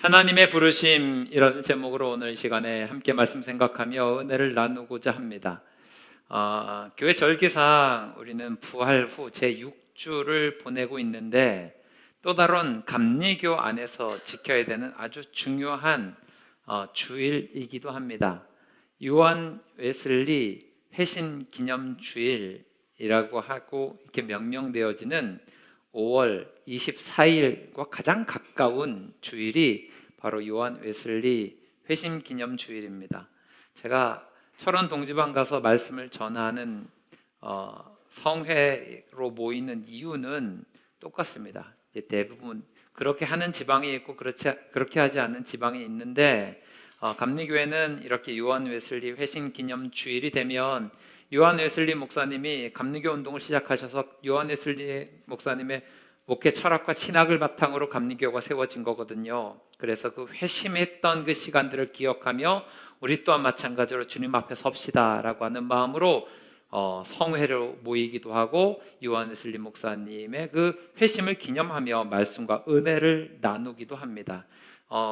하나님의 부르심, 이런 제목으로 오늘 이 시간에 함께 말씀 생각하며 은혜를 나누고자 합니다. 교회 절기상 우리는 부활 후 제6주를 보내고 있는데, 또 다른 감리교 안에서 지켜야 되는 아주 중요한 주일이기도 합니다. 요한 웨슬리 회심 기념 주일이라고 하고 이렇게 명명되어지는 5월 24일과 가장 가까운 주일이 바로 요한 웨슬리 회심 기념 주일입니다. 제가 철원 동지방 가서 말씀을 전하는 성회로 모이는 이유는 똑같습니다. 대부분 그렇게 하는 지방이 있고 그렇게 하지 않는 지방이 있는데, 감리교회는 이렇게 요한 웨슬리 회심 기념 주일이 되면 요한 웨슬리 목사님이 감리교 운동을 시작하셔서 요한 웨슬리 목사님의 목회 철학과 신학을 바탕으로 감리교가 세워진 거거든요. 그래서 그 회심했던 그 시간들을 기억하며 우리 또한 마찬가지로 주님 앞에 섭시다라고 하는 마음으로 성회로 모이기도 하고, 요한 웨슬리 목사님의 그 회심을 기념하며 말씀과 은혜를 나누기도 합니다.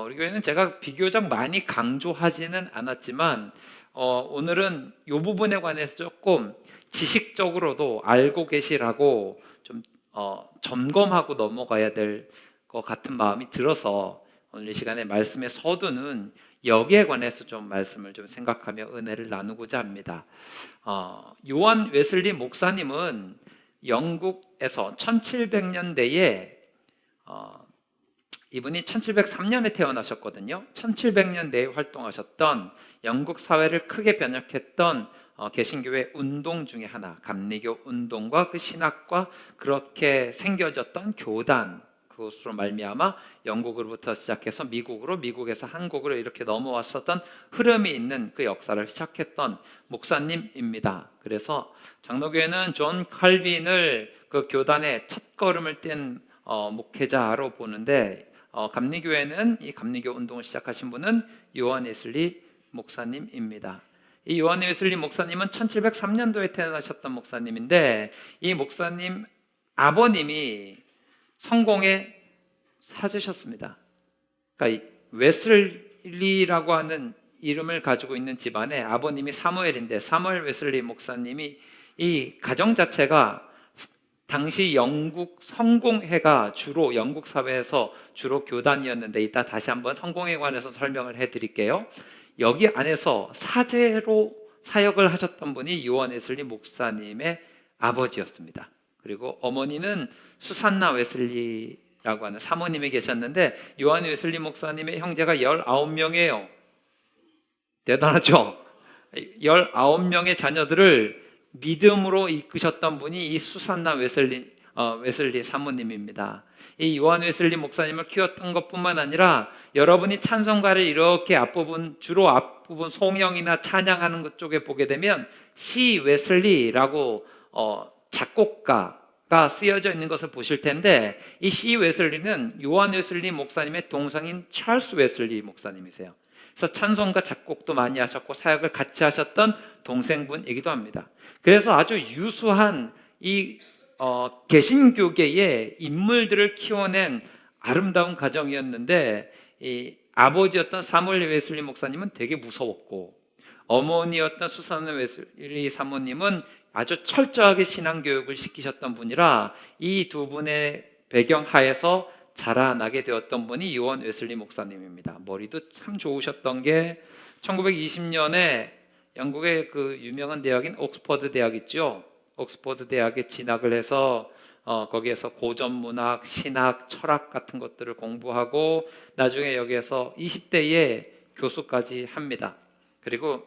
우리 교회는 제가 비교적 많이 강조하지는 않았지만 오늘은 이 부분에 관해서 조금 지식적으로도 알고 계시라고 좀 점검하고 넘어가야 될 것 같은 마음이 들어서 오늘 이 시간에 말씀의 서두는 여기에 관해서 좀 말씀을 좀 생각하며 은혜를 나누고자 합니다. 요한 웨슬리 목사님은 영국에서 1700년대에 이분이 1703년에 태어나셨거든요. 1700년대에 활동하셨던, 영국 사회를 크게 변혁했던 개신교회 운동 중에 하나, 감리교 운동과 그 신학과 그렇게 생겨졌던 교단, 그것으로 말미암아 영국으로부터 시작해서 미국으로, 미국에서 한국으로 이렇게 넘어왔었던 흐름이 있는 그 역사를 시작했던 목사님입니다. 그래서 장로교회는 존 칼빈을 그 교단의 첫걸음을 뗀 목회자로 보는데, 감리교회는 이 감리교 운동을 시작하신 분은 요한 웨슬리 목사님입니다. 이 요한 웨슬리 목사님은 1703년도에 태어나셨던 목사님인데, 이 목사님 아버님이 성공의 사제셨습니다. 그러니까 웨슬리라고 하는 이름을 가지고 있는 집안에 아버님이 사무엘인데, 사무엘 웨슬리 목사님이 이 가정 자체가 당시 영국 성공회가 주로 영국 사회에서 주로 교단이었는데, 이따 다시 한번 성공회에 관해서 설명을 해드릴게요. 여기 안에서 사제로 사역을 하셨던 분이 요한 웨슬리 목사님의 아버지였습니다. 그리고 어머니는 수산나 웨슬리라고 하는 사모님이 계셨는데, 요한 웨슬리 목사님의 형제가 19명이에요. 대단하죠? 19명의 자녀들을 믿음으로 이끄셨던 분이 이 수산나 웨슬리 사모님입니다. 이 요한 웨슬리 목사님을 키웠던 것뿐만 아니라, 여러분이 찬송가를 이렇게 주로 앞부분 송영이나 찬양하는 것 쪽에 보게 되면 C 웨슬리라고 작곡가가 쓰여져 있는 것을 보실 텐데, 이 C 웨슬리는 요한 웨슬리 목사님의 동생인 찰스 웨슬리 목사님이세요. 그래서 찬송가 작곡도 많이 하셨고 사역을 같이 하셨던 동생분이기도 합니다. 그래서 아주 유수한 이 개신교계의 인물들을 키워낸 아름다운 가정이었는데, 이 아버지였던 사무엘 웨슬리 목사님은 되게 무서웠고, 어머니였던 수산나 웨슬리 사모님은 아주 철저하게 신앙교육을 시키셨던 분이라, 이 두 분의 배경하에서 자라나게 되었던 분이 요한 웨슬리 목사님입니다. 머리도 참 좋으셨던 게, 1920년에 영국의 그 유명한 대학인 옥스퍼드 대학 있죠. 옥스퍼드 대학에 진학을 해서 거기에서 고전문학, 신학, 철학 같은 것들을 공부하고, 나중에 여기에서 20대에 교수까지 합니다. 그리고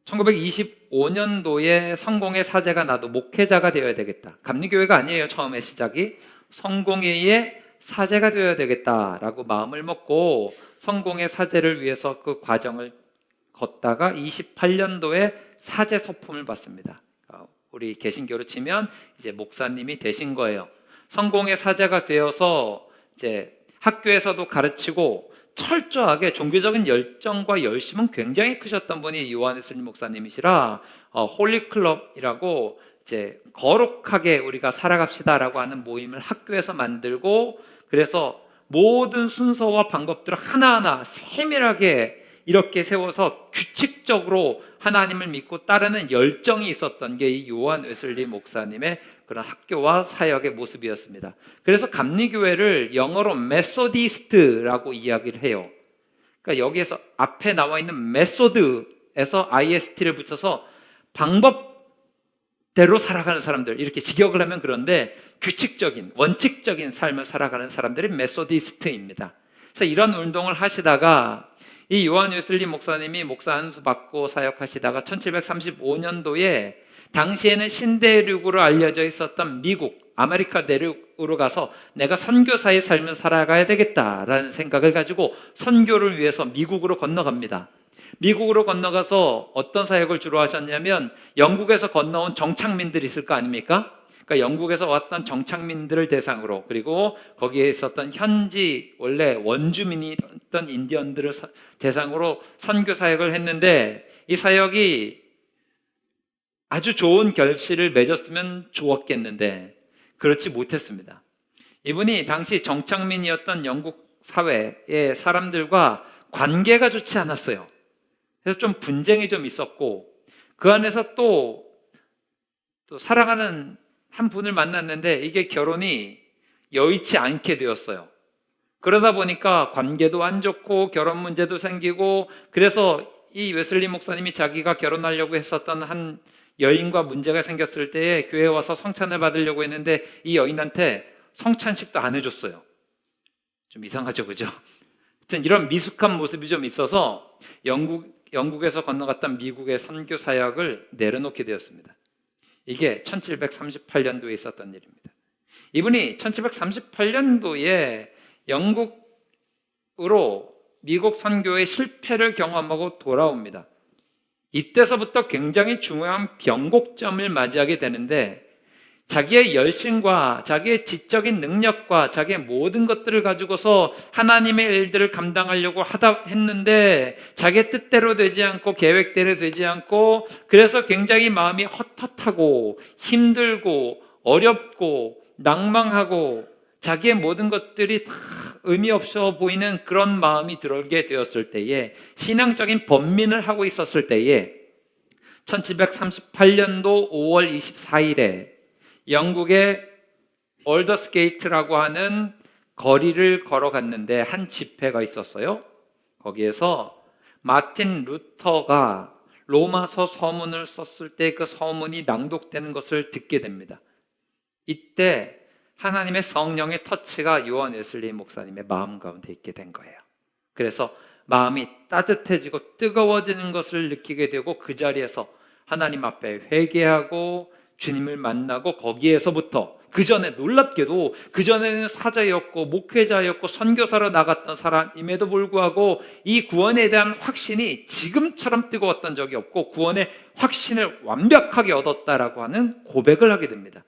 1925년도에 성공회 사제가 나도 목회자가 되어야 되겠다. 감리교회가 아니에요, 처음에 시작이. 성공회의 사제가 되어야 되겠다라고 마음을 먹고 성공회 사제를 위해서 그 과정을 걷다가 28년도에 사제 소품을 받습니다. 우리 개신교로 치면 이제 목사님이 되신 거예요. 성공회 사제가 되어서 이제 학교에서도 가르치고 철저하게 종교적인 열정과 열심은 굉장히 크셨던 분이 요한 웨슬리 목사님이시라, 홀리클럽이라고 이제 거룩하게 우리가 살아갑시다라고 하는 모임을 학교에서 만들고, 그래서 모든 순서와 방법들을 하나하나 세밀하게 이렇게 세워서 규칙적으로 하나님을 믿고 따르는 열정이 있었던 게 이 요한 웨슬리 목사님의 그런 학교와 사역의 모습이었습니다. 그래서 감리교회를 영어로 메소디스트라고 이야기를 해요. 그러니까 여기에서 앞에 나와 있는 메소드에서 IST를 붙여서 방법대로 살아가는 사람들, 이렇게 직역을 하면 그런데 규칙적인, 원칙적인 삶을 살아가는 사람들이 메소디스트입니다. 그래서 이런 운동을 하시다가 이 요한 웨슬리 목사님이 목사 안수 받고 사역하시다가 1735년도에 당시에는 신대륙으로 알려져 있었던 미국, 아메리카 대륙으로 가서 내가 선교사의 삶을 살아가야 되겠다라는 생각을 가지고 선교를 위해서 미국으로 건너갑니다. 미국으로 건너가서 어떤 사역을 주로 하셨냐면 영국에서 건너온 정착민들이 있을 거 아닙니까? 그러니까 영국에서 왔던 정착민들을 대상으로, 그리고 거기에 있었던 현지 원래 원주민이었던 인디언들을 대상으로 선교 사역을 했는데, 이 사역이 아주 좋은 결실을 맺었으면 좋았겠는데 그렇지 못했습니다. 이분이 당시 정착민이었던 영국 사회의 사람들과 관계가 좋지 않았어요. 그래서 좀 분쟁이 좀 있었고, 그 안에서 또 사랑하는 한 분을 만났는데 이게 결혼이 여의치 않게 되었어요. 그러다 보니까 관계도 안 좋고 결혼 문제도 생기고, 그래서 이 웨슬리 목사님이 자기가 결혼하려고 했었던 한 여인과 문제가 생겼을 때에 교회에 와서 성찬을 받으려고 했는데 이 여인한테 성찬식도 안 해줬어요. 좀 이상하죠, 그죠? 하여튼 이런 미숙한 모습이 좀 있어서 영국에서 건너갔던 미국의 선교 사역을 내려놓게 되었습니다. 이게 1738년도에 있었던 일입니다. 이분이 1738년도에 영국으로 미국 선교의 실패를 경험하고 돌아옵니다. 이때서부터 굉장히 중요한 변곡점을 맞이하게 되는데, 자기의 열심과 자기의 지적인 능력과 자기의 모든 것들을 가지고서 하나님의 일들을 감당하려고 했는데 자기의 뜻대로 되지 않고 계획대로 되지 않고, 그래서 굉장히 마음이 헛헛하고 힘들고 어렵고 낭망하고 자기의 모든 것들이 다 의미 없어 보이는 그런 마음이 들게 되었을 때에, 신앙적인 번민을 하고 있었을 때에 1738년도 5월 24일에 영국의 올더스게이트라고 하는 거리를 걸어갔는데 한 집회가 있었어요. 거기에서 마틴 루터가 로마서 서문을 썼을 때 그 서문이 낭독되는 것을 듣게 됩니다. 이때 하나님의 성령의 터치가 요한 웨슬리 목사님의 마음 가운데 있게 된 거예요. 그래서 마음이 따뜻해지고 뜨거워지는 것을 느끼게 되고, 그 자리에서 하나님 앞에 회개하고 주님을 만나고, 거기에서부터, 그 전에 놀랍게도 그 전에는 사자였고 목회자였고 선교사로 나갔던 사람임에도 불구하고 이 구원에 대한 확신이 지금처럼 뜨거웠던 적이 없고 구원의 확신을 완벽하게 얻었다라고 하는 고백을 하게 됩니다.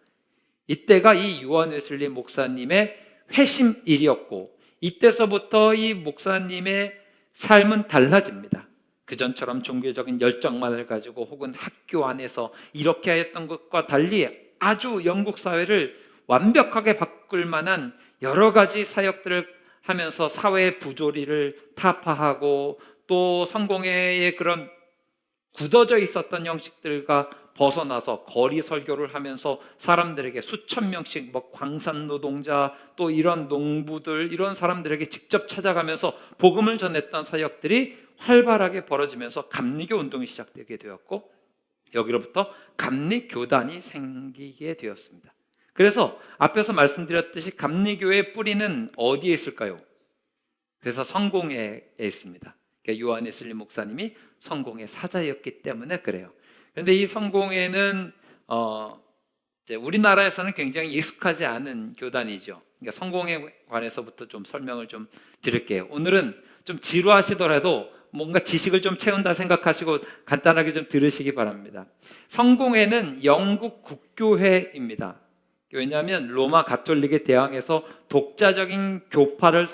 이때가 이 요한 웨슬리 목사님의 회심일이었고, 이때서부터 이 목사님의 삶은 달라집니다. 그전처럼 종교적인 열정만을 가지고 혹은 학교 안에서 이렇게 했던 것과 달리 아주 영국 사회를 완벽하게 바꿀 만한 여러 가지 사역들을 하면서 사회의 부조리를 타파하고, 또 성공회의 그런 굳어져 있었던 형식들과 벗어나서 거리 설교를 하면서 사람들에게 수천 명씩 광산 노동자, 또 이런 농부들, 이런 사람들에게 직접 찾아가면서 복음을 전했던 사역들이 활발하게 벌어지면서 감리교 운동이 시작되게 되었고, 여기로부터 감리교단이 생기게 되었습니다. 그래서 앞에서 말씀드렸듯이 감리교의 뿌리는 어디에 있을까요? 그래서 성공회에 있습니다. 그러니까 요한 웨슬리 목사님이 성공회 사자였기 때문에 그래요. 그런데 이 성공회는 이제 우리나라에서는 굉장히 익숙하지 않은 교단이죠. 그러니까 성공회에 관해서부터 좀 설명을 좀 드릴게요. 오늘은 좀 지루하시더라도 뭔가 지식을 좀 채운다 생각하시고 간단하게 좀 들으시기 바랍니다. 성공회는 영국 국교회입니다. 왜냐하면 로마 가톨릭에 대항해서 독자적인 교파를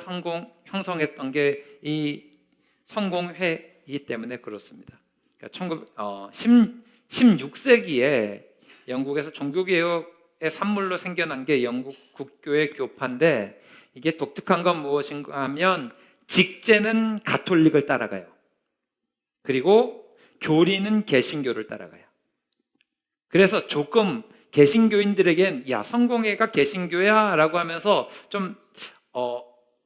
형성했던 게 이 성공회이기 때문에 그렇습니다. 그러니까 16세기에 영국에서 종교개혁에 산물로 생겨난 게 영국 국교의 교파인데, 이게 독특한 건 무엇인가 하면 직제는 가톨릭을 따라가요. 그리고 교리는 개신교를 따라가요. 그래서 조금 개신교인들에겐 야, 성공회가 개신교야 라고 하면서 좀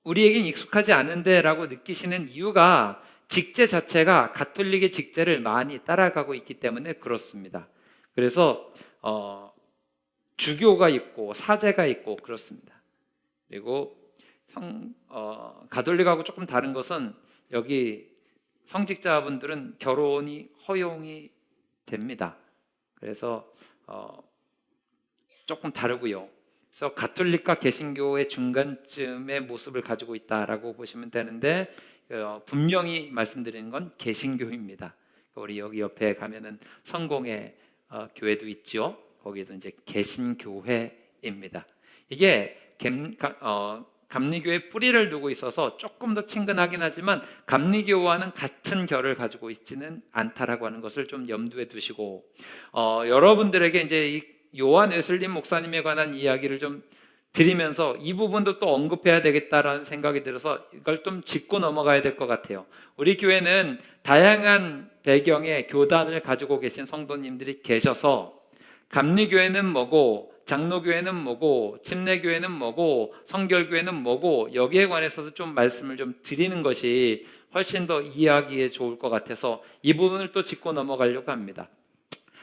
우리에겐 익숙하지 않은데 라고 느끼시는 이유가 직제 자체가 가톨릭의 직제를 많이 따라가고 있기 때문에 그렇습니다. 그래서 주교가 있고 사제가 있고 그렇습니다. 그리고 가톨릭하고 조금 다른 것은 여기 성직자분들은 결혼이 허용이 됩니다. 그래서 조금 다르고요. 그래서 가톨릭과 개신교의 중간쯤의 모습을 가지고 있다라고 보시면 되는데, 분명히 말씀드리는 건 개신교입니다. 우리 여기 옆에 가면은 성공회 교회도 있죠. 거기도 이제 개신교회입니다. 이게 감리교의 뿌리를 두고 있어서 조금 더 친근하긴 하지만 감리교와는 같은 결을 가지고 있지는 않다라고 하는 것을 좀 염두에 두시고, 여러분들에게 이제 이 요한 웨슬리 목사님에 관한 이야기를 좀 드리면서 이 부분도 또 언급해야 되겠다라는 생각이 들어서 이걸 좀 짚고 넘어가야 될 것 같아요. 우리 교회는 다양한 배경의 교단을 가지고 계신 성도님들이 계셔서 감리교회는 뭐고, 장로교회는 뭐고, 침례교회는 뭐고, 성결교회는 뭐고, 여기에 관해서도 좀 말씀을 좀 드리는 것이 훨씬 더 이해하기에 좋을 것 같아서 이 부분을 또 짚고 넘어가려고 합니다.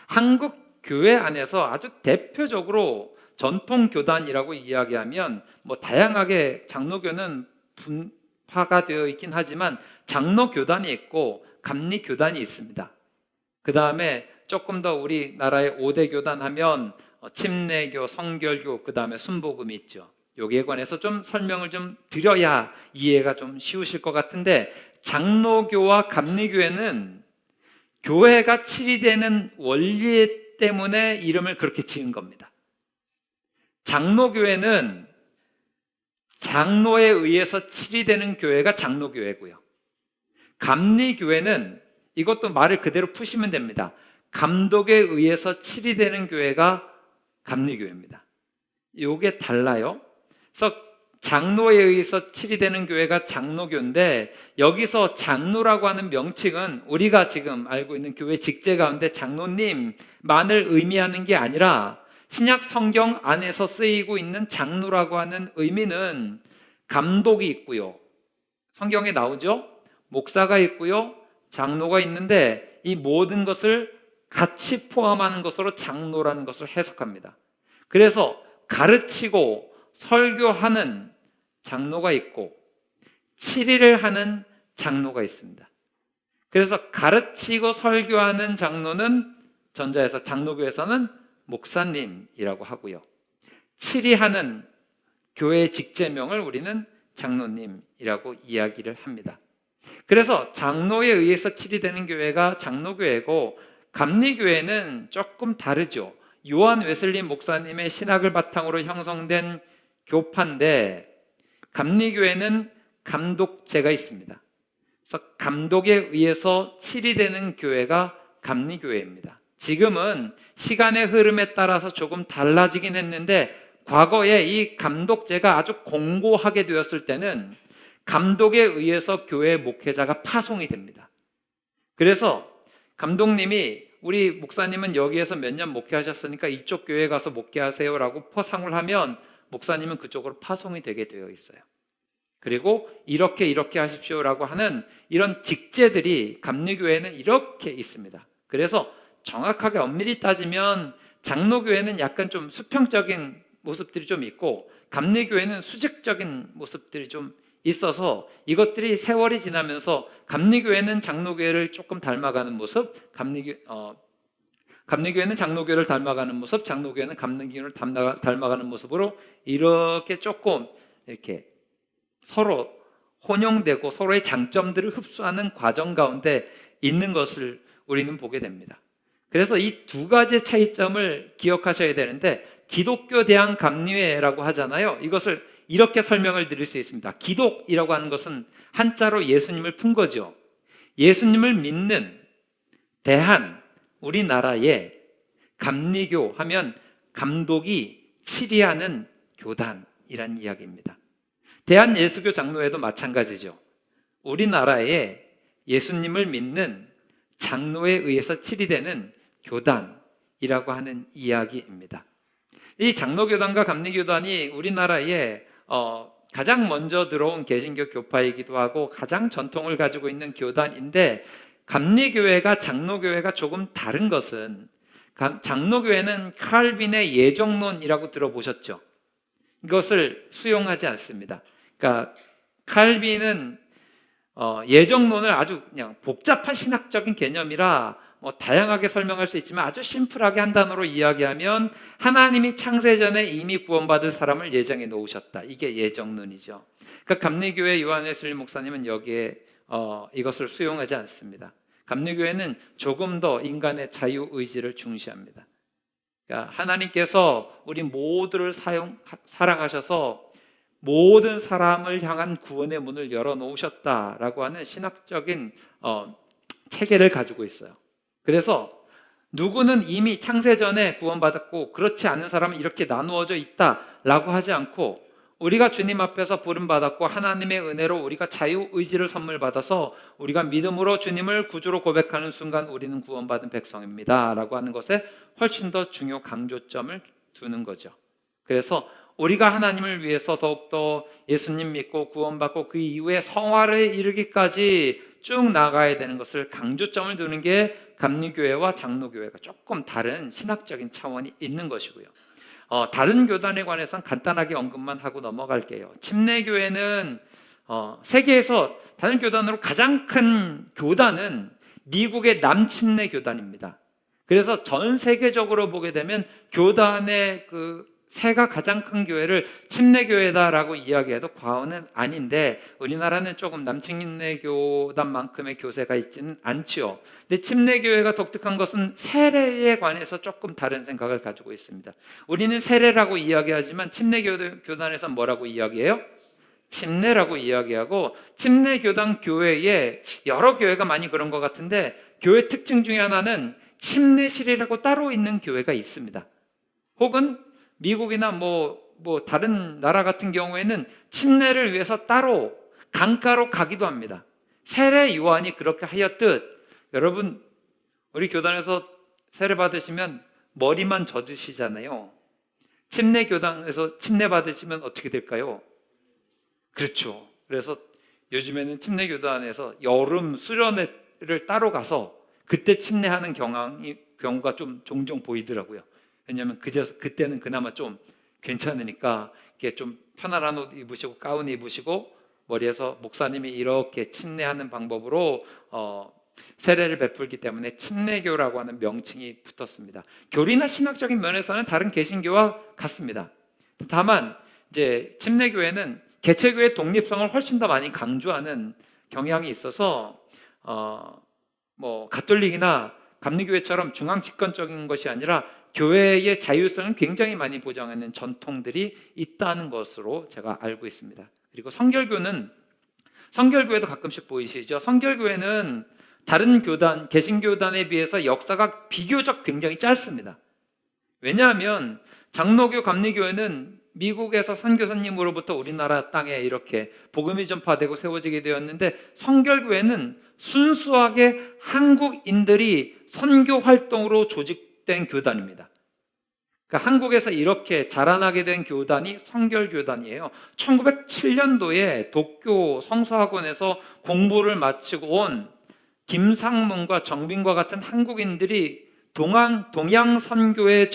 한국 교회 안에서 아주 대표적으로 전통 교단이라고 이야기하면 뭐 다양하게 장로교는 분파가 되어 있긴 하지만 장로 교단이 있고 감리 교단이 있습니다. 그 다음에 조금 더 우리나라의 5대 교단 하면 침례교, 성결교, 그 다음에 순복음이 있죠. 여기에 관해서 좀 설명을 좀 드려야 이해가 좀 쉬우실 것 같은데, 장로교와 감리교회는 교회가 치리되는 원리 때문에 이름을 그렇게 지은 겁니다. 장로교회는 장로에 의해서 치리되는 교회가 장로교회고요. 감리교회는 이것도 말을 그대로 푸시면 됩니다. 감독에 의해서 치리되는 교회가 감리교회입니다. 이게 달라요. 그래서 장로에 의해서 치리되는 교회가 장로교인데, 여기서 장로라고 하는 명칭은 우리가 지금 알고 있는 교회 직제 가운데 장로님만을 의미하는 게 아니라 신약 성경 안에서 쓰이고 있는 장로라고 하는 의미는 감독이 있고요. 성경에 나오죠? 목사가 있고요. 장로가 있는데 이 모든 것을 같이 포함하는 것으로 장로라는 것을 해석합니다. 그래서 가르치고 설교하는 장로가 있고 치리를 하는 장로가 있습니다. 그래서 가르치고 설교하는 장로는 전자에서 장로교에서는 목사님이라고 하고요. 치리하는 교회의 직제명을 우리는 장로님이라고 이야기를 합니다. 그래서 장로에 의해서 치리되는 교회가 장로교회고, 감리교회는 조금 다르죠. 요한 웨슬리 목사님의 신학을 바탕으로 형성된 교파인데, 감리교회는 감독제가 있습니다. 그래서 감독에 의해서 치리되는 교회가 감리교회입니다. 지금은 시간의 흐름에 따라서 조금 달라지긴 했는데, 과거에 이 감독제가 아주 공고하게 되었을 때는 감독에 의해서 교회 목회자가 파송이 됩니다. 그래서 감독님이 우리 목사님은 여기에서 몇 년 목회하셨으니까 이쪽 교회에 가서 목회하세요라고 포상을 하면 목사님은 그쪽으로 파송이 되게 되어 있어요. 그리고 이렇게 하십시오라고 하는 이런 직제들이 감리교회는 이렇게 있습니다. 그래서 정확하게 엄밀히 따지면 장로교회는 약간 좀 수평적인 모습들이 좀 있고, 감리교회는 수직적인 모습들이 좀 있어서 이것들이 세월이 지나면서 감리교회는 장로교회를 조금 닮아가는 모습, 감리교회는 장로교회를 닮아가는 모습, 장로교회는 감리교회를 닮아가는 모습으로 이렇게 조금 이렇게 서로 혼용되고 서로의 장점들을 흡수하는 과정 가운데 있는 것을 우리는 보게 됩니다. 그래서 이 두 가지의 차이점을 기억하셔야 되는데, 기독교 대한 감리회라고 하잖아요. 이것을 이렇게 설명을 드릴 수 있습니다. 기독이라고 하는 것은 한자로 예수님을 푼 거죠. 예수님을 믿는 대한 우리나라에 감리교 하면 감독이 치리하는 교단이란 이야기입니다. 대한예수교 장로회도 마찬가지죠. 우리나라에 예수님을 믿는 장로에 의해서 치리되는 교단이라고 하는 이야기입니다. 이 장로교단과 감리교단이 우리나라에 가장 먼저 들어온 개신교 교파이기도 하고 가장 전통을 가지고 있는 교단인데, 감리교회가 장로교회가 조금 다른 것은, 장로교회는 칼빈의 예정론이라고 들어보셨죠? 이것을 수용하지 않습니다. 그러니까 칼빈은 예정론을 아주 그냥 복잡한 신학적인 개념이라 다양하게 설명할 수 있지만 아주 심플하게 한 단어로 이야기하면 하나님이 창세전에 이미 구원받을 사람을 예정해 놓으셨다. 이게 예정론이죠. 그러니까 감리교회 요한웨슬리 목사님은 여기에 이것을 수용하지 않습니다. 감리교회는 조금 더 인간의 자유의지를 중시합니다. 그러니까 하나님께서 우리 모두를 사랑하셔서 모든 사람을 향한 구원의 문을 열어놓으셨다라고 하는 신학적인 체계를 가지고 있어요. 그래서 누구는 이미 창세전에 구원받았고 그렇지 않은 사람은 이렇게 나누어져 있다라고 하지 않고, 우리가 주님 앞에서 부름받았고 하나님의 은혜로 우리가 자유의지를 선물 받아서 우리가 믿음으로 주님을 구주로 고백하는 순간 우리는 구원받은 백성입니다 라고 하는 것에 훨씬 더 중요 강조점을 두는 거죠. 그래서 우리가 하나님을 위해서 더욱더 예수님 믿고 구원받고 그 이후에 성화를 이르기까지 쭉 나가야 되는 것을 강조점을 두는 게 감리교회와 장로교회가 조금 다른 신학적인 차원이 있는 것이고요. 다른 교단에 관해서는 간단하게 언급만 하고 넘어갈게요. 침례교회는 세계에서 다른 교단으로 가장 큰 교단은 미국의 남침례 교단입니다. 그래서 전 세계적으로 보게 되면 교단의 세가 가장 큰 교회를 침례교회다라고 이야기해도 과언은 아닌데, 우리나라는 조금 남침례교단만큼의 교세가 있지는 않지요. 근데 침례교회가 독특한 것은 세례에 관해서 조금 다른 생각을 가지고 있습니다. 우리는 세례라고 이야기하지만 침례교단에서 뭐라고 이야기해요? 침례라고 이야기하고, 침례교단 교회에 여러 교회가 많이 그런 것 같은데, 교회 특징 중에 하나는 침례실이라고 따로 있는 교회가 있습니다. 혹은 미국이나 다른 나라 같은 경우에는 침례를 위해서 따로 강가로 가기도 합니다. 세례 요한이 그렇게 하였듯, 여러분 우리 교단에서 세례 받으시면 머리만 젖으시잖아요. 침례 교단에서 침례 받으시면 어떻게 될까요? 그렇죠. 그래서 요즘에는 침례 교단에서 여름 수련회를 따로 가서 그때 침례하는 경우가 좀 종종 보이더라고요. 왜냐하면 그때는 그나마 좀 괜찮으니까 이렇게 좀 편안한 옷 입으시고 가운 입으시고 머리에서 목사님이 이렇게 침례하는 방법으로 세례를 베풀기 때문에 침례교라고 하는 명칭이 붙었습니다. 교리나 신학적인 면에서는 다른 개신교와 같습니다. 다만 이제 침례교회는 개체교의 독립성을 훨씬 더 많이 강조하는 경향이 있어서 가톨릭이나 감리교회처럼 중앙 집권적인 것이 아니라 교회의 자율성을 굉장히 많이 보장하는 전통들이 있다는 것으로 제가 알고 있습니다. 그리고 성결교회도 가끔씩 보이시죠? 성결교회는 다른 교단, 개신교단에 비해서 역사가 비교적 굉장히 짧습니다. 왜냐하면 장로교, 감리교회는 미국에서 선교사님으로부터 우리나라 땅에 이렇게 복음이 전파되고 세워지게 되었는데, 성결교회는 순수하게 한국인들이 선교 활동으로 조직된 교단입니다. 그러니까 한국에서 이렇게 자라나게 된 교단이 성결교단이에요. 1907년도에 도쿄 성서학원에서 공부를 마치고 온 김상문과 정빈과 같은 한국인들이 동양 선교의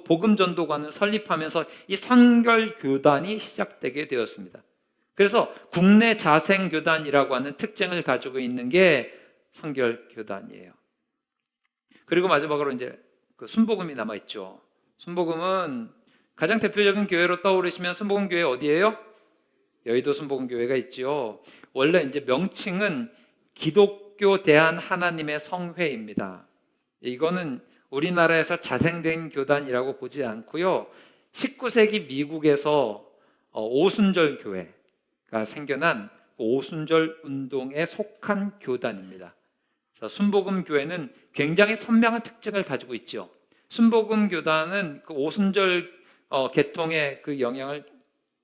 복음 전도관을 설립하면서 이 성결교단이 시작되게 되었습니다. 그래서 국내 자생교단이라고 하는 특징을 가지고 있는 게 성결교단이에요. 그리고 마지막으로 이제 순복음이 남아있죠. 순복음은 가장 대표적인 교회로 떠오르시면 순복음교회 어디예요? 여의도 순복음교회가 있죠. 원래 이제 명칭은 기독교 대한 하나님의 성회입니다. 이거는 우리나라에서 자생된 교단이라고 보지 않고요. 19세기 미국에서 오순절 교회가 생겨난 오순절 운동에 속한 교단입니다. 그래서 순복음 교회는 굉장히 선명한 특징을 가지고 있죠. 순복음 교단은 그 오순절 계통의 그 영향을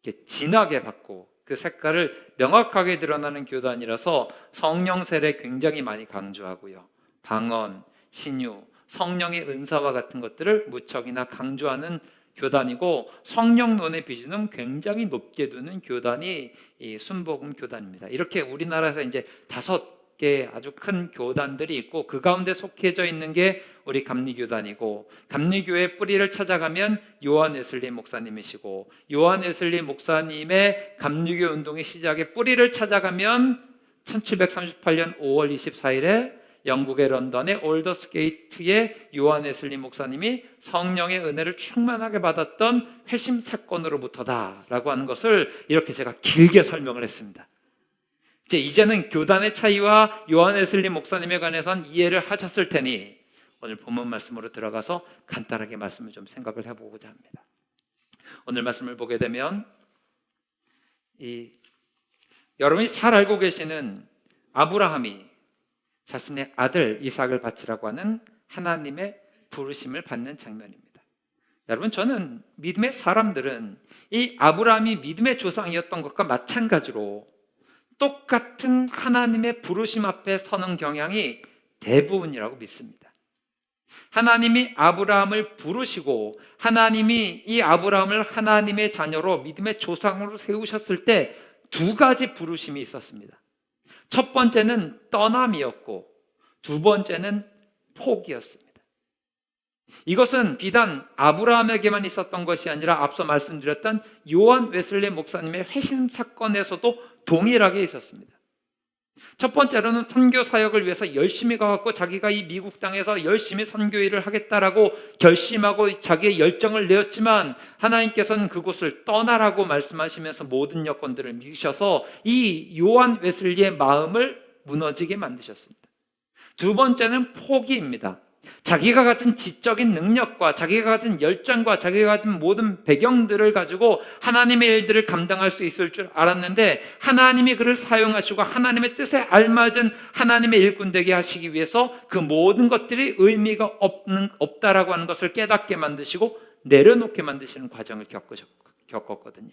이렇게 진하게 받고 그 색깔을 명확하게 드러나는 교단이라서 성령 세례 굉장히 많이 강조하고요. 방언, 신유, 성령의 은사와 같은 것들을 무척이나 강조하는 교단이고, 성령론의 비중은 굉장히 높게 두는 교단이 이 순복음 교단입니다. 이렇게 우리나라에서 이제 5개 아주 큰 교단들이 있고, 그 가운데 속해져 있는 게 우리 감리교단이고, 감리교의 뿌리를 찾아가면 요한 웨슬리 목사님이시고, 요한 웨슬리 목사님의 감리교 운동의 시작의 뿌리를 찾아가면 1738년 5월 24일에 영국의 런던의 올더스게이트의 요한 웨슬리 목사님이 성령의 은혜를 충만하게 받았던 회심 사건으로부터다라고 하는 것을 이렇게 제가 길게 설명을 했습니다. 이제는 교단의 차이와 요한 웨슬리 목사님에 관해서는 이해를 하셨을 테니 오늘 본문 말씀으로 들어가서 간단하게 말씀을 좀 생각을 해보고자 합니다. 오늘 말씀을 보게 되면 여러분이 잘 알고 계시는 아브라함이 자신의 아들 이삭을 바치라고 하는 하나님의 부르심을 받는 장면입니다. 여러분, 저는 믿음의 사람들은 이 아브라함이 믿음의 조상이었던 것과 마찬가지로 똑같은 하나님의 부르심 앞에 서는 경향이 대부분이라고 믿습니다. 하나님이 아브라함을 부르시고 하나님이 이 아브라함을 하나님의 자녀로 믿음의 조상으로 세우셨을 때 2가지 부르심이 있었습니다. 첫 번째는 떠남이었고, 2번째는 포기였습니다. 이것은 비단 아브라함에게만 있었던 것이 아니라 앞서 말씀드렸던 요한 웨슬리 목사님의 회심 사건에서도 동일하게 있었습니다. 첫 번째로는 선교 사역을 위해서 열심히 가갖고 자기가 이 미국 땅에서 열심히 선교 일을 하겠다라고 결심하고 자기의 열정을 내었지만, 하나님께서는 그곳을 떠나라고 말씀하시면서 모든 여건들을 미루셔서 이 요한 웨슬리의 마음을 무너지게 만드셨습니다. 2번째는 포기입니다. 자기가 가진 지적인 능력과 자기가 가진 열정과 자기가 가진 모든 배경들을 가지고 하나님의 일들을 감당할 수 있을 줄 알았는데, 하나님이 그를 사용하시고 하나님의 뜻에 알맞은 하나님의 일꾼 되게 하시기 위해서 그 모든 것들이 의미가 없다라고 하는 것을 깨닫게 만드시고 내려놓게 만드시는 과정을 겪었거든요.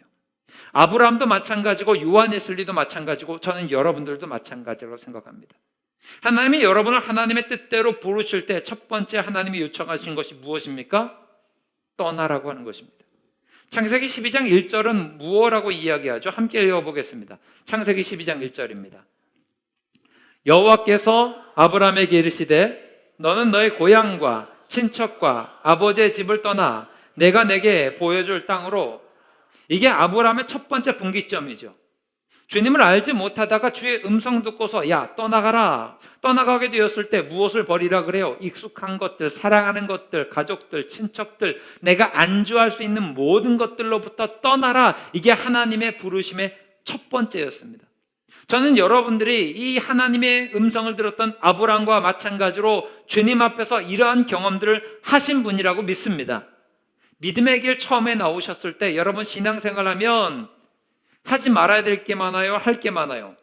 아브라함도 마찬가지고 요한 웨슬리도 마찬가지고 저는 여러분들도 마찬가지라고 생각합니다. 하나님이 여러분을 하나님의 뜻대로 부르실 때 첫 번째 하나님이 요청하신 것이 무엇입니까? 떠나라고 하는 것입니다. 창세기 12장 1절은 무엇이라고 이야기하죠? 함께 읽어보겠습니다. 창세기 12장 1절입니다. 여호와께서 아브라함에게 이르시되 너는 너의 고향과 친척과 아버지의 집을 떠나 내가 내게 보여줄 땅으로. 이게 아브라함의 첫 번째 분기점이죠. 주님을 알지 못하다가 주의 음성 듣고서 야 떠나가라. 떠나가게 되었을 때 무엇을 버리라 그래요? 익숙한 것들, 사랑하는 것들, 가족들, 친척들, 내가 안주할 수 있는 모든 것들로부터 떠나라. 이게 하나님의 부르심의 첫 번째였습니다. 저는 여러분들이 이 하나님의 음성을 들었던 아브라함과 마찬가지로 주님 앞에서 이러한 경험들을 하신 분이라고 믿습니다. 믿음의 길 처음에 나오셨을 때 여러분 신앙생활하면 하지 말아야 될 게 많아요? 할 게 많아요?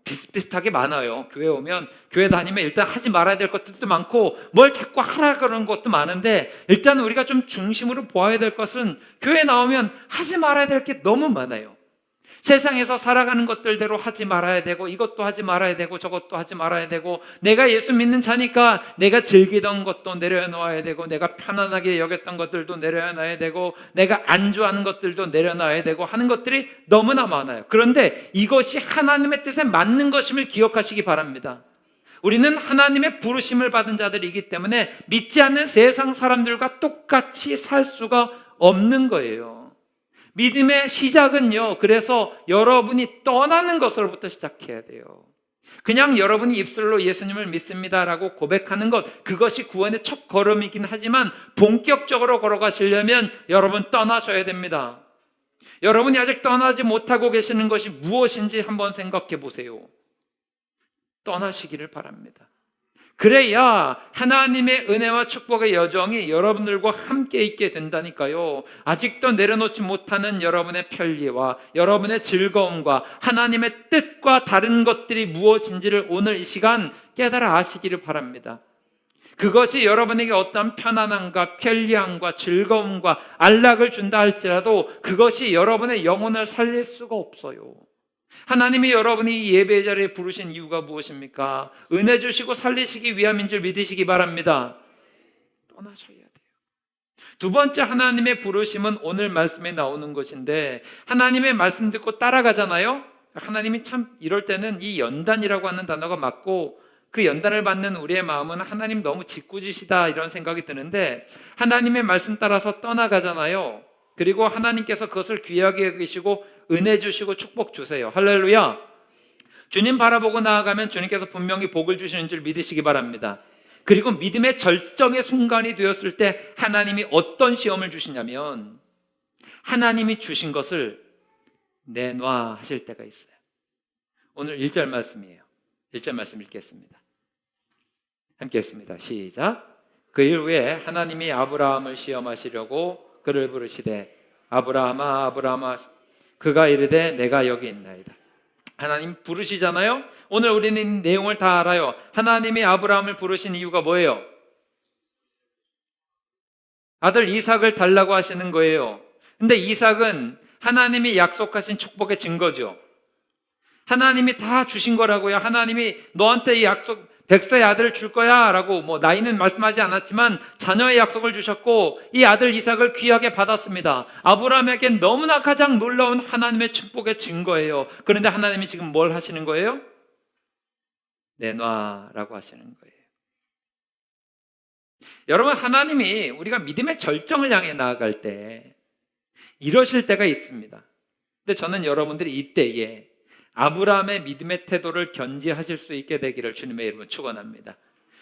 비슷비슷하게 많아요. 교회 오면, 교회 다니면 일단 하지 말아야 될 것들도 많고 뭘 자꾸 하라 그러는 것도 많은데, 일단 우리가 좀 중심으로 보아야 될 것은 교회 나오면 하지 말아야 될 게 너무 많아요. 세상에서 살아가는 것들대로 하지 말아야 되고, 이것도 하지 말아야 되고 저것도 하지 말아야 되고, 내가 예수 믿는 자니까 내가 즐기던 것도 내려놓아야 되고, 내가 편안하게 여겼던 것들도 내려놔야 되고, 내가 안주하는 것들도 내려놔야 되고 하는 것들이 너무나 많아요. 그런데 이것이 하나님의 뜻에 맞는 것임을 기억하시기 바랍니다. 우리는 하나님의 부르심을 받은 자들이기 때문에 믿지 않는 세상 사람들과 똑같이 살 수가 없는 거예요. 믿음의 시작은요, 그래서 여러분이 떠나는 것으로부터 시작해야 돼요. 그냥 여러분이 입술로 예수님을 믿습니다라고 고백하는 것, 그것이 구원의 첫 걸음이긴 하지만 본격적으로 걸어가시려면 여러분 떠나셔야 됩니다. 여러분이 아직 떠나지 못하고 계시는 것이 무엇인지 한번 생각해 보세요. 떠나시기를 바랍니다. 그래야 하나님의 은혜와 축복의 여정이 여러분들과 함께 있게 된다니까요. 아직도 내려놓지 못하는 여러분의 편리와 여러분의 즐거움과 하나님의 뜻과 다른 것들이 무엇인지를 오늘 이 시간 깨달아 아시기를 바랍니다. 그것이 여러분에게 어떤 편안함과 편리함과 즐거움과 안락을 준다 할지라도 그것이 여러분의 영혼을 살릴 수가 없어요. 하나님이 여러분이 예배 자리에 부르신 이유가 무엇입니까? 은혜 주시고 살리시기 위함인 줄 믿으시기 바랍니다. 떠나셔야 돼요. 두 번째 하나님의 부르심은 오늘 말씀에 나오는 것인데, 하나님의 말씀 듣고 따라가잖아요. 하나님이 참 이럴 때는 이 연단이라고 하는 단어가 맞고, 그 연단을 받는 우리의 마음은 하나님 너무 짓궂으시다 이런 생각이 드는데, 하나님의 말씀 따라서 떠나가잖아요. 그리고 하나님께서 그것을 귀하게 여기시고 은혜 주시고 축복 주세요. 할렐루야. 주님 바라보고 나아가면 주님께서 분명히 복을 주시는 줄 믿으시기 바랍니다. 그리고 믿음의 절정의 순간이 되었을 때 하나님이 어떤 시험을 주시냐면, 하나님이 주신 것을 내놔 하실 때가 있어요. 오늘 1절 말씀이에요. 1절 말씀 읽겠습니다. 함께 했습니다. 시작. 그 일 후에 하나님이 아브라함을 시험하시려고 그를 부르시되 아브라함아 아브라함아, 그가 이르되 내가 여기 있나이다. 하나님 부르시잖아요. 오늘 우리는 내용을 다 알아요. 하나님이 아브라함을 부르신 이유가 뭐예요? 아들 이삭을 달라고 하시는 거예요. 근데 이삭은 하나님이 약속하신 축복의 증거죠. 하나님이 다 주신 거라고요. 하나님이 너한테 이 약속 100세의 아들을 줄 거야 라고, 나이는 말씀하지 않았지만 자녀의 약속을 주셨고, 이 아들 이삭을 귀하게 받았습니다. 아브라함에겐 너무나 가장 놀라운 하나님의 축복의 증거예요. 그런데 하나님이 지금 뭘 하시는 거예요? 내놔라고 하시는 거예요. 여러분, 하나님이 우리가 믿음의 절정을 향해 나아갈 때 이러실 때가 있습니다. 근데 저는 여러분들이 이때에 아브라함의 믿음의 태도를 견지하실 수 있게 되기를 주님의 이름으로 축원합니다.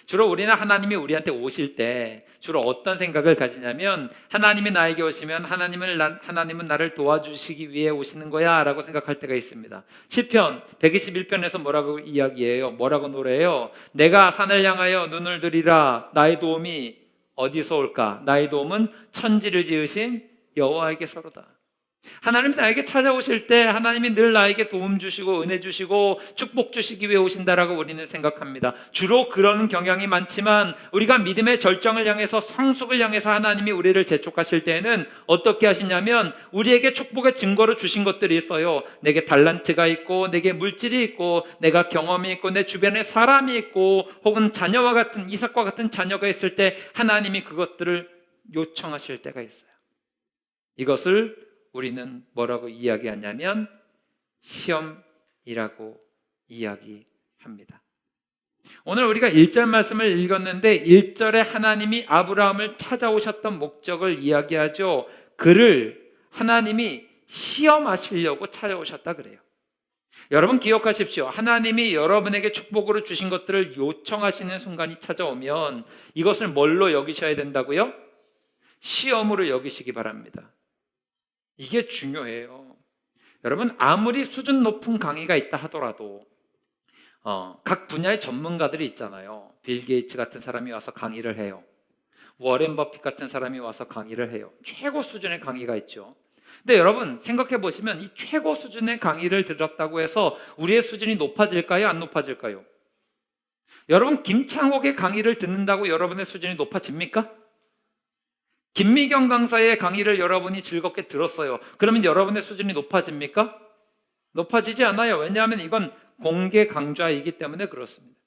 주로 우리는 하나님이 우리한테 오실 때 주로 어떤 생각을 가지냐면, 하나님이 나에게 오시면 하나님은 나를 도와주시기 위해 오시는 거야 라고 생각할 때가 있습니다. 시편 121편에서 뭐라고 이야기해요? 뭐라고 노래해요? 내가 산을 향하여 눈을 들이라, 나의 도움이 어디서 올까? 나의 도움은 천지를 지으신 여호와에게서로다. 하나님이 나에게 찾아오실 때 하나님이 늘 나에게 도움 주시고 은혜 주시고 축복 주시기 위해 오신다라고 우리는 생각합니다. 주로 그런 경향이 많지만, 우리가 믿음의 절정을 향해서, 상속을 향해서 하나님이 우리를 재촉하실 때에는 어떻게 하시냐면, 우리에게 축복의 증거로 주신 것들이 있어요. 내게 달란트가 있고, 내게 물질이 있고, 내가 경험이 있고, 내 주변에 사람이 있고, 혹은 자녀와 같은, 이삭과 같은 자녀가 있을 때 하나님이 그것들을 요청하실 때가 있어요. 이것을 우리는 뭐라고 이야기하냐면 시험이라고 이야기합니다. 오늘 우리가 1절 말씀을 읽었는데 1절에 하나님이 아브라함을 찾아오셨던 목적을 이야기하죠. 그를 하나님이 시험하시려고 찾아오셨다 그래요. 여러분 기억하십시오. 하나님이 여러분에게 축복으로 주신 것들을 요청하시는 순간이 찾아오면 이것을 뭘로 여기셔야 된다고요? 시험으로 여기시기 바랍니다. 이게 중요해요. 여러분, 아무리 수준 높은 강의가 있다 하더라도 각 분야의 전문가들이 있잖아요. 빌 게이츠 같은 사람이 와서 강의를 해요. 워렌 버핏 같은 사람이 와서 강의를 해요. 최고 수준의 강의가 있죠. 근데 여러분 생각해 보시면, 이 최고 수준의 강의를 들었다고 해서 우리의 수준이 높아질까요? 안 높아질까요? 여러분, 김창옥의 강의를 듣는다고 여러분의 수준이 높아집니까? 김미경 강사의 강의를 여러분이 즐겁게 들었어요. 그러면 여러분의 수준이 높아집니까? 높아지지 않아요. 왜냐하면 이건 공개 강좌이기 때문에 그렇습니다.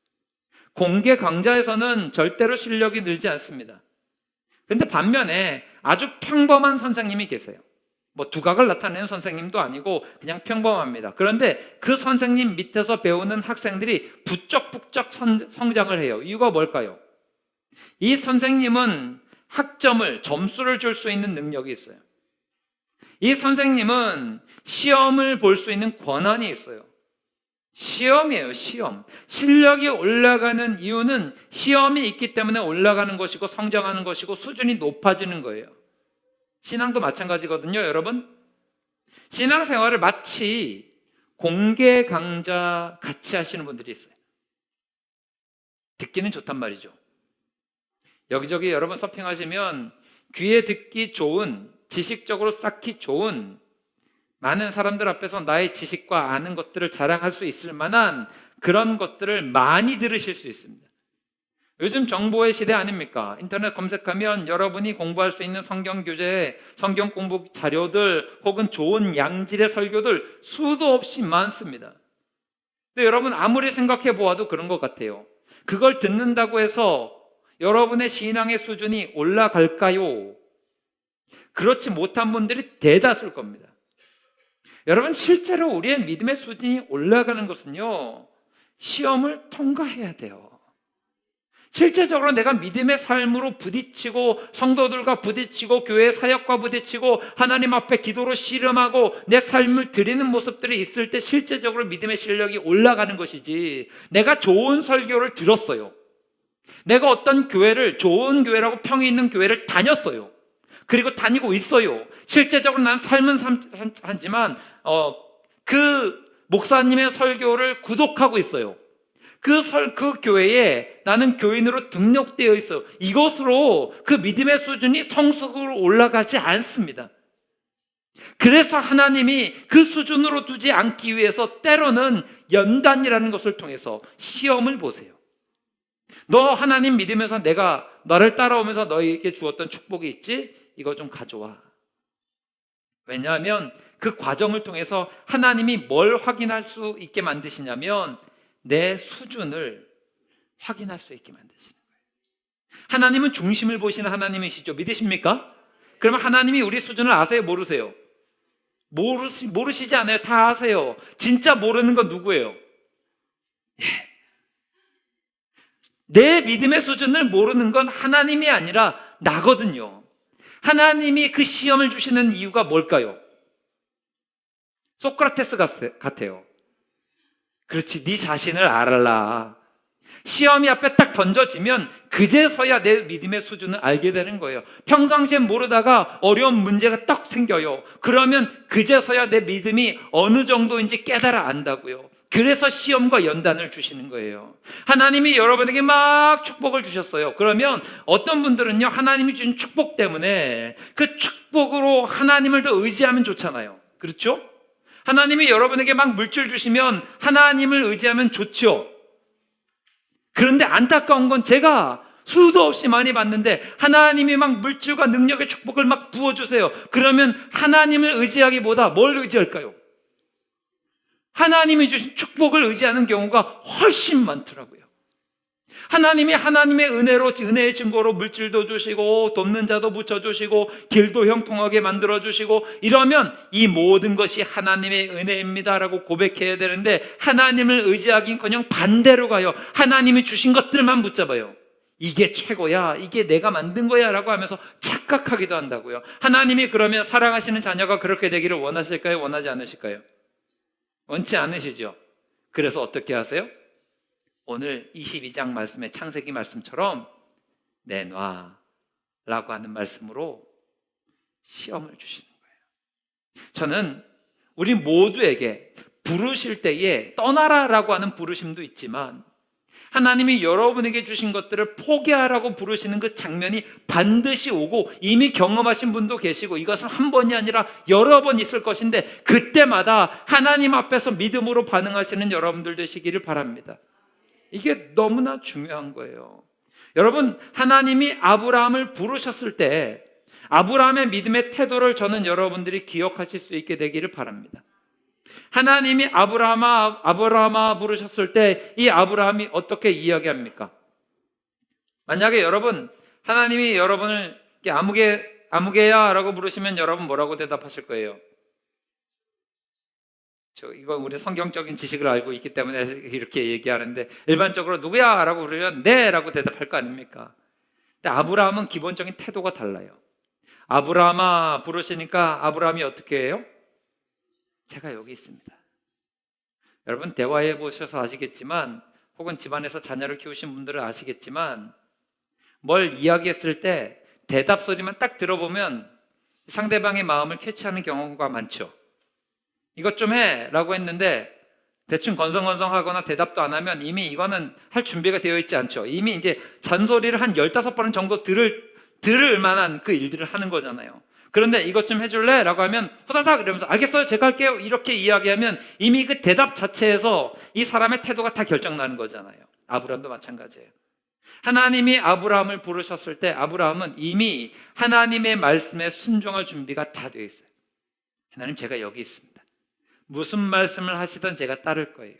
공개 강좌에서는 절대로 실력이 늘지 않습니다. 그런데 반면에 아주 평범한 선생님이 계세요. 두각을 나타내는 선생님도 아니고 그냥 평범합니다. 그런데 그 선생님 밑에서 배우는 학생들이 부쩍부쩍 성장을 해요. 이유가 뭘까요? 이 선생님은 학점을, 점수를 줄 수 있는 능력이 있어요. 이 선생님은 시험을 볼 수 있는 권한이 있어요. 시험이에요, 시험. 실력이 올라가는 이유는 시험이 있기 때문에 올라가는 것이고 성장하는 것이고 수준이 높아지는 거예요. 신앙도 마찬가지거든요, 여러분. 신앙생활을 마치 공개 강좌 같이 하시는 분들이 있어요. 듣기는 좋단 말이죠. 여기저기 여러분 서핑하시면 귀에 듣기 좋은, 지식적으로 쌓기 좋은 많은 사람들 앞에서 나의 지식과 아는 것들을 자랑할 수 있을 만한 그런 것들을 많이 들으실 수 있습니다. 요즘 정보의 시대 아닙니까? 인터넷 검색하면 여러분이 공부할 수 있는 성경 교재, 성경 공부 자료들 혹은 좋은 양질의 설교들 수도 없이 많습니다. 근데 여러분 아무리 생각해 보아도 그런 것 같아요. 그걸 듣는다고 해서 여러분의 신앙의 수준이 올라갈까요? 그렇지 못한 분들이 대다수일 겁니다. 여러분 실제로 우리의 믿음의 수준이 올라가는 것은요, 시험을 통과해야 돼요. 실제적으로 내가 믿음의 삶으로 부딪히고 성도들과 부딪히고 교회 사역과 부딪히고 하나님 앞에 기도로 씨름하고 내 삶을 드리는 모습들이 있을 때 실제적으로 믿음의 실력이 올라가는 것이지, 내가 좋은 설교를 들었어요, 내가 어떤 교회를 좋은 교회라고 평이 있는 교회를 다녔어요, 그리고 다니고 있어요, 실제적으로 난 삶은 하지만 그 목사님의 설교를 구독하고 있어요, 그 교회에 나는 교인으로 등록되어 있어요. 이것으로 그 믿음의 수준이 성숙으로 올라가지 않습니다. 그래서 하나님이 그 수준으로 두지 않기 위해서 때로는 연단이라는 것을 통해서 시험을 보세요. 너 하나님 믿으면서 내가 너를 따라오면서 너에게 주었던 축복이 있지? 이거 좀 가져와. 왜냐하면 그 과정을 통해서 하나님이 뭘 확인할 수 있게 만드시냐면 내 수준을 확인할 수 있게 만드시는 거예요. 하나님은 중심을 보시는 하나님이시죠. 믿으십니까? 그러면 하나님이 우리 수준을 아세요? 모르세요? 모르시지 않아요? 다 아세요. 진짜 모르는 건 누구예요? 내 믿음의 수준을 모르는 건 하나님이 아니라 나거든요. 하나님이 그 시험을 주시는 이유가 뭘까요? 소크라테스 같아요. 그렇지, 네 자신을 알아라. 시험이 앞에 딱 던져지면 그제서야 내 믿음의 수준을 알게 되는 거예요. 평상시에 모르다가 어려운 문제가 딱 생겨요. 그러면 그제서야 내 믿음이 어느 정도인지 깨달아 안다고요. 그래서 시험과 연단을 주시는 거예요. 하나님이 여러분에게 막 축복을 주셨어요. 그러면 어떤 분들은요, 하나님이 주신 축복 때문에 그 축복으로 하나님을 더 의지하면 좋잖아요. 그렇죠? 하나님이 여러분에게 막 물질 주시면 하나님을 의지하면 좋죠. 그런데 안타까운 건 제가 수도 없이 많이 봤는데 하나님이 막 물질과 능력의 축복을 막 부어주세요. 그러면 하나님을 의지하기보다 뭘 의지할까요? 하나님이 주신 축복을 의지하는 경우가 훨씬 많더라고요. 하나님이 하나님의 은혜로, 은혜의 증거로 물질도 주시고 돕는 자도 붙여주시고 길도 형통하게 만들어주시고 이러면 이 모든 것이 하나님의 은혜입니다 라고 고백해야 되는데 하나님을 의지하긴커녕 반대로 가요. 하나님이 주신 것들만 붙잡아요. 이게 최고야, 이게 내가 만든 거야 라고 하면서 착각하기도 한다고요. 하나님이 그러면 사랑하시는 자녀가 그렇게 되기를 원하실까요? 원하지 않으실까요? 원치 않으시죠? 그래서 어떻게 하세요? 오늘 22장 말씀의 창세기 말씀처럼 내놔 라고 하는 말씀으로 시험을 주시는 거예요. 저는 우리 모두에게 부르실 때에 떠나라 라고 하는 부르심도 있지만 하나님이 여러분에게 주신 것들을 포기하라고 부르시는 그 장면이 반드시 오고 이미 경험하신 분도 계시고 이것은 한 번이 아니라 여러 번 있을 것인데 그때마다 하나님 앞에서 믿음으로 반응하시는 여러분들 되시기를 바랍니다. 이게 너무나 중요한 거예요. 여러분, 하나님이 아브라함을 부르셨을 때 아브라함의 믿음의 태도를 저는 여러분들이 기억하실 수 있게 되기를 바랍니다. 하나님이 아브라함아 부르셨을 때 이 아브라함이 어떻게 이야기합니까? 만약에 여러분, 하나님이 여러분을 아무개야 라고 부르시면 여러분 뭐라고 대답하실 거예요? 이건 우리 성경적인 지식을 알고 있기 때문에 이렇게 얘기하는데 일반적으로 누구야? 라고 부르면 네 라고 대답할 거 아닙니까? 근데 아브라함은 기본적인 태도가 달라요. 아브라함아 부르시니까 아브라함이 어떻게 해요? 제가 여기 있습니다. 여러분 대화해 보셔서 아시겠지만 혹은 집안에서 자녀를 키우신 분들은 아시겠지만 뭘 이야기했을 때 대답 소리만 딱 들어보면 상대방의 마음을 캐치하는 경우가 많죠. 이것 좀 해 라고 했는데 대충 건성건성하거나 대답도 안 하면 이미 이거는 할 준비가 되어 있지 않죠. 이미 이제 잔소리를 한 15번 정도 들을 만한 그 일들을 하는 거잖아요. 그런데 이것 좀 해줄래? 라고 하면 호다닥 이러면서 알겠어요, 제가 할게요 이렇게 이야기하면 이미 그 대답 자체에서 이 사람의 태도가 다 결정나는 거잖아요. 아브라함도 마찬가지예요. 하나님이 아브라함을 부르셨을 때 아브라함은 이미 하나님의 말씀에 순종할 준비가 다 되어 있어요. 하나님, 제가 여기 있습니다. 무슨 말씀을 하시든 제가 따를 거예요.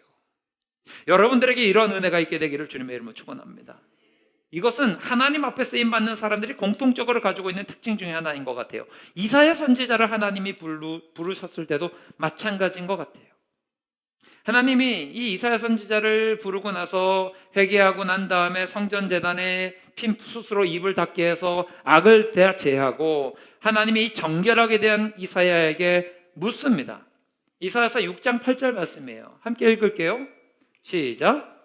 여러분들에게 이런 은혜가 있게 되기를 주님의 이름으로 축원합니다. 이것은 하나님 앞에 쓰임받는 사람들이 공통적으로 가지고 있는 특징 중에 하나인 것 같아요. 이사야 선지자를 하나님이 부르셨을 때도 마찬가지인 것 같아요. 하나님이 이 이사야 선지자를 부르고 나서 회개하고 난 다음에 성전 제단에 핀 숯으로 입을 닫게 해서 악을 제하고 하나님이 이 정결하게 대한 이사야에게 묻습니다. 이사야서 6장 8절 말씀이에요. 함께 읽을게요. 시작.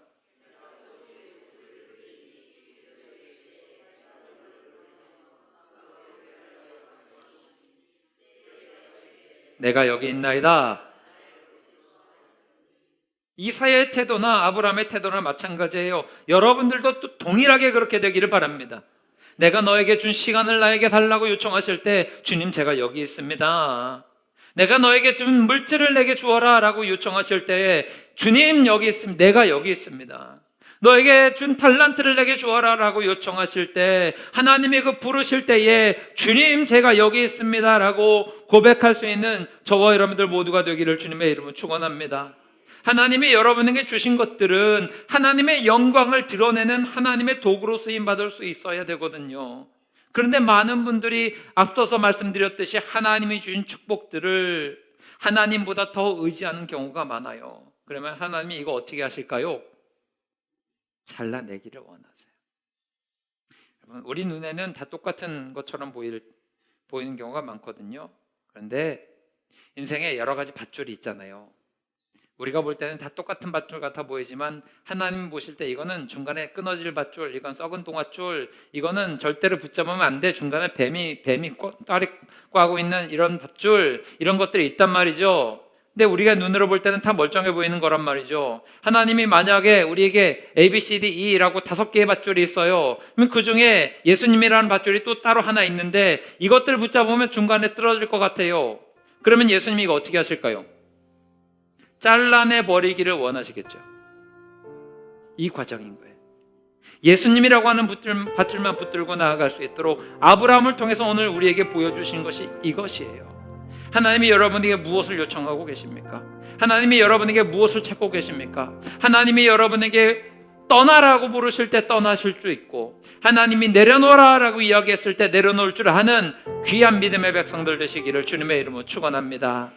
내가 여기 있나이다. 이사야의 태도나 아브라함의 태도나 마찬가지예요. 여러분들도 또 동일하게 그렇게 되기를 바랍니다. 내가 너에게 준 시간을 나에게 달라고 요청하실 때 주님, 제가 여기 있습니다. 내가 너에게 준 물질을 내게 주어라 라고 요청하실 때 주님, 여기 있습니다. 내가 여기 있습니다. 너에게 준 달란트를 내게 주어라 라고 요청하실 때 하나님이 그 부르실 때에 주님, 제가 여기 있습니다 라고 고백할 수 있는 저와 여러분들 모두가 되기를 주님의 이름으로 축원합니다. 하나님이 여러분에게 주신 것들은 하나님의 영광을 드러내는 하나님의 도구로 쓰임받을 수 있어야 되거든요. 그런데 많은 분들이 앞서서 말씀드렸듯이 하나님이 주신 축복들을 하나님보다 더 의지하는 경우가 많아요. 그러면 하나님이 이거 어떻게 하실까요? 잘라내기를 원하세요. 우리 눈에는 다 똑같은 것처럼 보이는 경우가 많거든요. 그런데 인생에 여러 가지 밧줄이 있잖아요. 우리가 볼 때는 다 똑같은 밧줄 같아 보이지만 하나님 보실 때 이거는 중간에 끊어질 밧줄, 이건 썩은 동아줄, 이거는 절대로 붙잡으면 안 돼. 중간에 뱀이 딸이 꽈고 있는 이런 밧줄, 이런 것들이 있단 말이죠. 근데 우리가 눈으로 볼 때는 다 멀쩡해 보이는 거란 말이죠. 하나님이 만약에 우리에게 A, B, C, D, E라고 5개의 밧줄이 있어요. 그럼 그 중에 예수님이라는 밧줄이 또 따로 하나 있는데 이것들 붙잡으면 중간에 떨어질 것 같아요. 그러면 예수님이 이거 어떻게 하실까요? 잘라내 버리기를 원하시겠죠. 이 과정인 거예요. 예수님이라고 하는 밧줄만 붙들고 나아갈 수 있도록 아브라함을 통해서 오늘 우리에게 보여주신 것이 이것이에요. 하나님이 여러분에게 무엇을 요청하고 계십니까? 하나님이 여러분에게 무엇을 찾고 계십니까? 하나님이 여러분에게 떠나라고 부르실 때 떠나실 수 있고 하나님이 내려놓으라라고 이야기했을 때 내려놓을 줄 아는 귀한 믿음의 백성들 되시기를 주님의 이름으로 축원합니다.